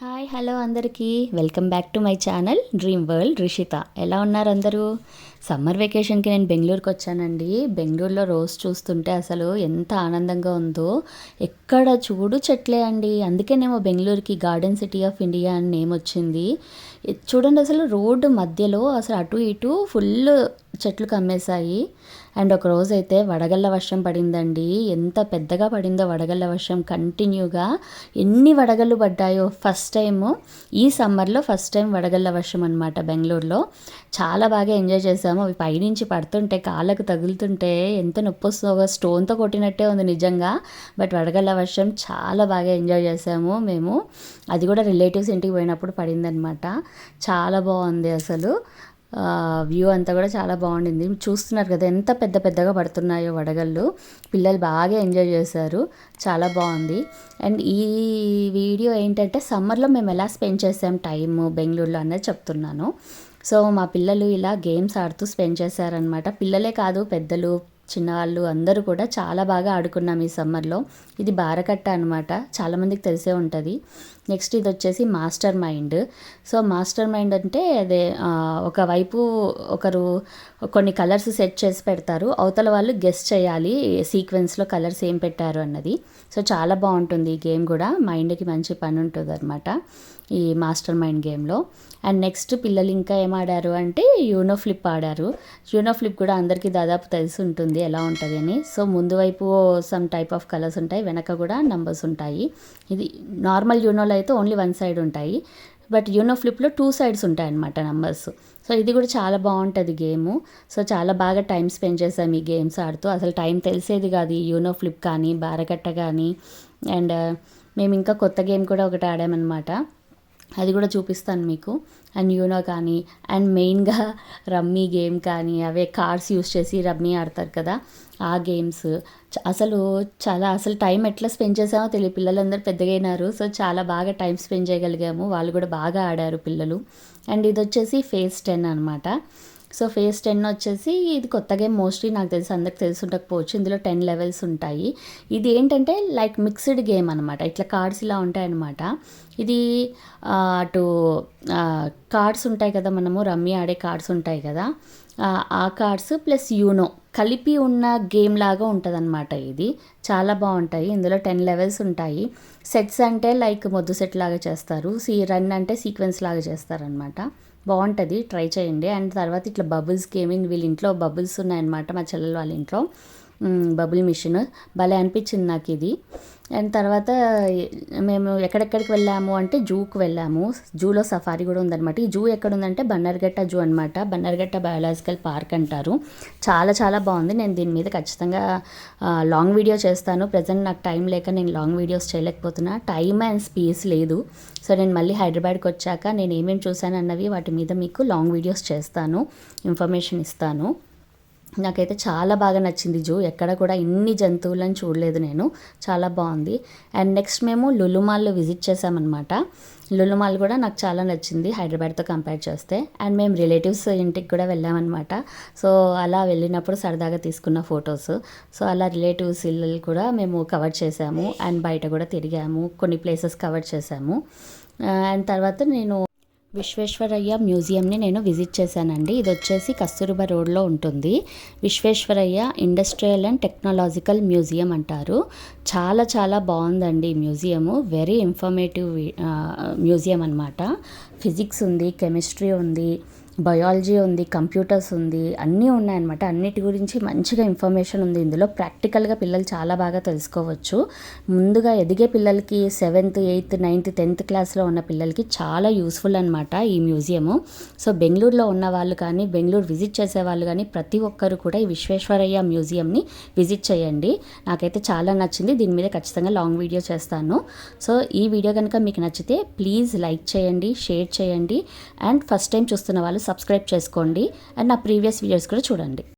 Hi hello అందరికీ welcome back to my channel dream world Rishita. ఎలా ఉన్నారు అందరూ? సమ్మర్ వెకేషన్కి నేను బెంగళూరుకి వచ్చానండి. బెంగళూరులో రోజు చూస్తుంటే అసలు ఎంత ఆనందంగా ఉందో. ఎక్కడ చూడు చెట్లే అండి. అందుకేనేమో బెంగళూరుకి గార్డెన్ సిటీ ఆఫ్ ఇండియా అని నేమ్ వచ్చింది. చూడండి అసలు రోడ్డు మధ్యలో అసలు అటు ఇటు ఫుల్ చెట్లు కమ్మేశాయి. అండ్ ఒక రోజు అయితే వడగళ్ళ వర్షం పడిందండి. ఎంత పెద్దగా పడిందో వడగళ్ళ వర్షం, కంటిన్యూగా ఎన్ని వడగళ్ళు పడ్డాయో. ఫస్ట్ టైము ఈ సమ్మర్లో ఫస్ట్ టైం వడగళ్ళ వర్షం అనమాట బెంగళూరులో. చాలా బాగా ఎంజాయ్ చేసాము. అవి పైనుంచి పడుతుంటే కాళ్ళకు తగులుతుంటే ఎంత నొప్పి వస్తుందో, స్టోన్తో కొట్టినట్టే ఉంది నిజంగా. బట్ వడగళ్ళ వర్షం చాలా బాగా ఎంజాయ్ చేసాము మేము. అది కూడా రిలేటివ్స్ ఇంటికి పోయినప్పుడు పడిందనమాట. చాలా బాగుంది అసలు. వ్యూ అంతా కూడా చాలా బాగుండింది. చూస్తున్నారు కదా ఎంత పెద్ద పెద్దగా పడుతున్నాయో వడగళ్ళు. పిల్లలు బాగా ఎంజాయ్ చేశారు. చాలా బాగుంది. అండ్ ఈ వీడియో ఏంటంటే సమ్మర్లో మేము ఎలా స్పెండ్ చేసాం టైము బెంగళూరులో అనేది చెప్తున్నాను. సో మా పిల్లలు ఇలా గేమ్స్ ఆడుతూ స్పెండ్ చేశారనమాట. పిల్లలే కాదు, పెద్దలు చిన్నవాళ్ళు అందరూ కూడా చాలా బాగా ఆడుకున్నాం ఈ సమ్మర్లో. ఇది బారకట్ట అనమాట, చాలామందికి తెలిసే ఉంటుంది. నెక్స్ట్ ఇది వచ్చేసి master mind. So master mind అంటే అదే ఒకవైపు ఒకరు కొన్ని కలర్స్ సెట్ చేసి పెడతారు, అవతల వాళ్ళు గెస్ చేయాలి సీక్వెన్స్లో కలర్స్ ఏం పెట్టారు అన్నది. సో చాలా బాగుంటుంది ఈ గేమ్ కూడా. మైండ్కి మంచి పని ఉంటుంది అనమాట ఈ మాస్టర్ మైండ్ గేమ్లో. అండ్ నెక్స్ట్ పిల్లలు ఇంకా ఏం ఆడారు అంటే యూనో ఫ్లిప్ ఆడారు. యూనో ఫ్లిప్ కూడా అందరికీ దాదాపు తెలిసి ఉంటుంది ఎలా ఉంటుంది అని. సో ముందు వైపు సమ్ టైప్ ఆఫ్ కలర్స్ ఉంటాయి, వెనక కూడా నంబర్స్ ఉంటాయి. ఇది నార్మల్ యూనోలో అయితే ఓన్లీ వన్ సైడ్ ఉంటాయి, బట్ యూనో ఫ్లిప్లో టూ సైడ్స్ ఉంటాయి అన్నమాట నంబర్స్. సో ఇది కూడా చాలా బాగుంటుంది గేము. సో చాలా బాగా టైం స్పెండ్ చేసాం ఈ గేమ్స్ ఆడుతూ. అసలు టైం తెలిసేది కాదు ఈ యూనో ఫ్లిప్ కానీ బారకట్ట కానీ. అండ్ మేము ఇంకా కొత్త గేమ్ కూడా ఒకటి ఆడామన్నమాట, అది కూడా చూపిస్తాను మీకు. అండ్ యూనో కానీ, అండ్ మెయిన్గా రమ్మీ గేమ్ కానీ, అవే కార్డ్స్ యూస్ చేసి రమ్మీ ఆడతారు కదా ఆ గేమ్స్. అసలు టైం ఎట్లా స్పెండ్ చేసామో తెలియదు. పిల్లలందరూ పెద్దగా అయినారు, సో చాలా బాగా టైం స్పెండ్ చేయగలిగాము. వాళ్ళు కూడా బాగా ఆడారు పిల్లలు. అండ్ ఇది వచ్చేసి ఫేజ్ 10 అనమాట. సో ఫేజ్ 10 వచ్చేసి ఇది కొత్త గేమ్, మోస్ట్లీ నాకు తెలిసి అందరికి తెలిసి ఉండకపోవచ్చు. ఇందులో 10 లెవెల్స్ ఉంటాయి. ఇది ఏంటంటే లైక్ మిక్స్డ్ గేమ్ అనమాట. ఇట్లా కార్డ్స్ ఇలా ఉంటాయన్నమాట. ఇది అటు కార్డ్స్ ఉంటాయి కదా, మనము రమ్మీ ఆడే కార్డ్స్ ఉంటాయి కదా, ఆ కార్డ్స్ ప్లస్ యూనో కలిపి ఉన్న గేమ్ లాగా ఉంటుంది అనమాట. ఇది చాలా బాగుంటాయి. ఇందులో 10 లెవెల్స్ ఉంటాయి. సెట్స్ అంటే లైక్ మొద్దు సెట్ లాగా చేస్తారు, రన్ అంటే సీక్వెన్స్ లాగా చేస్తారనమాట. బాగుంటుంది, ట్రై చేయండి. అండ్ తర్వాత ఇట్లా బబుల్స్ గేమింగ్, వీళ్ళ ఇంట్లో బబుల్స్ ఉన్నాయన్నమాట, మా చెల్లెలు వాళ్ళ ఇంట్లో బబుల్ మిషన్. భలే అనిపించింది నాకు ఇది. అండ్ తర్వాత మేము ఎక్కడెక్కడికి వెళ్ళాము అంటే జూకి వెళ్ళాము. జూలో సఫారీ కూడా ఉందన్నమాట. ఈ జూ ఎక్కడ ఉందంటే బన్నర్ఘట్ట జూ అనమాట. బన్నర్ఘట్ట బయాలజికల్ పార్క్ అంటారు. చాలా చాలా బాగుంది. నేను దీని మీద ఖచ్చితంగా లాంగ్ వీడియో చేస్తాను. ప్రజెంట్ నాకు టైం లేక నేను లాంగ్ వీడియోస్ చేయలేకపోతున్నా, టైమ్ అండ్ స్పేస్ లేదు. సో నేను మళ్ళీ హైదరాబాద్కి వచ్చాక నేను ఏమేమి చూశాను అన్నవి వాటి మీద మీకు లాంగ్ వీడియోస్ చేస్తాను, ఇన్ఫర్మేషన్ ఇస్తాను. నాకైతే చాలా బాగా నచ్చింది జూ. ఎక్కడ కూడా ఇన్ని జంతువులను చూడలేదు నేను. చాలా బాగుంది. అండ్ నెక్స్ట్ మేము లులు మాల్లో విజిట్ చేసామన్నమాట. లులు మాల్ కూడా నాకు చాలా నచ్చింది హైదరాబాద్తో కంపేర్ చేస్తే. అండ్ మేము రిలేటివ్స్ ఇంటికి కూడా వెళ్ళామన్నమాట. సో అలా వెళ్ళినప్పుడు సరదాగా తీసుకున్న ఫొటోస్. సో అలా రిలేటివ్స్ ఇల్లు కూడా మేము కవర్ చేసాము. అండ్ బయట కూడా తిరిగాము, కొన్ని ప్లేసెస్ కవర్ చేసాము. అండ్ తర్వాత నేను విశ్వేశ్వరయ్య మ్యూజియంని నేను విజిట్ చేశానండి. ఇది వచ్చేసి కస్తూర్బా రోడ్లో ఉంటుంది. Visvesvaraya industrial and technological museum అంటారు. చాలా చాలా బాగుందండి మ్యూజియము. వెరీ ఇన్ఫర్మేటివ్ మ్యూజియం అనమాట. ఫిజిక్స్ ఉంది, కెమిస్ట్రీ ఉంది, బయాలజీ ఉంది, కంప్యూటర్స్ ఉంది, అన్నీ ఉన్నాయన్నమాట. అన్నిటి గురించి మంచిగా ఇన్ఫర్మేషన్ ఉంది ఇందులో. ప్రాక్టికల్గా పిల్లలు చాలా బాగా తెలుసుకోవచ్చు. ముందుగా ఎదిగే పిల్లలకి 7th 8th 9th 10th క్లాస్లో ఉన్న పిల్లలకి చాలా యూస్ఫుల్ అనమాట ఈ మ్యూజియము. సో బెంగళూరులో ఉన్న వాళ్ళు కానీ, బెంగళూరు విజిట్ చేసే వాళ్ళు కానీ ప్రతి ఒక్కరు కూడా ఈ విశ్వేశ్వరయ్య మ్యూజియంని విజిట్ చేయండి. నాకైతే చాలా నచ్చింది. దీని మీద ఖచ్చితంగా లాంగ్ వీడియో చేస్తాను. సో ఈ వీడియో కనుక మీకు నచ్చితే ప్లీజ్ లైక్ చేయండి, షేర్ చేయండి. అండ్ ఫస్ట్ టైం చూస్తున్న వాళ్ళు సబ్స్క్రైబ్ చేసుకోండి. అండ్ నా ప్రీవియస్ వీడియోస్ కూడా చూడండి.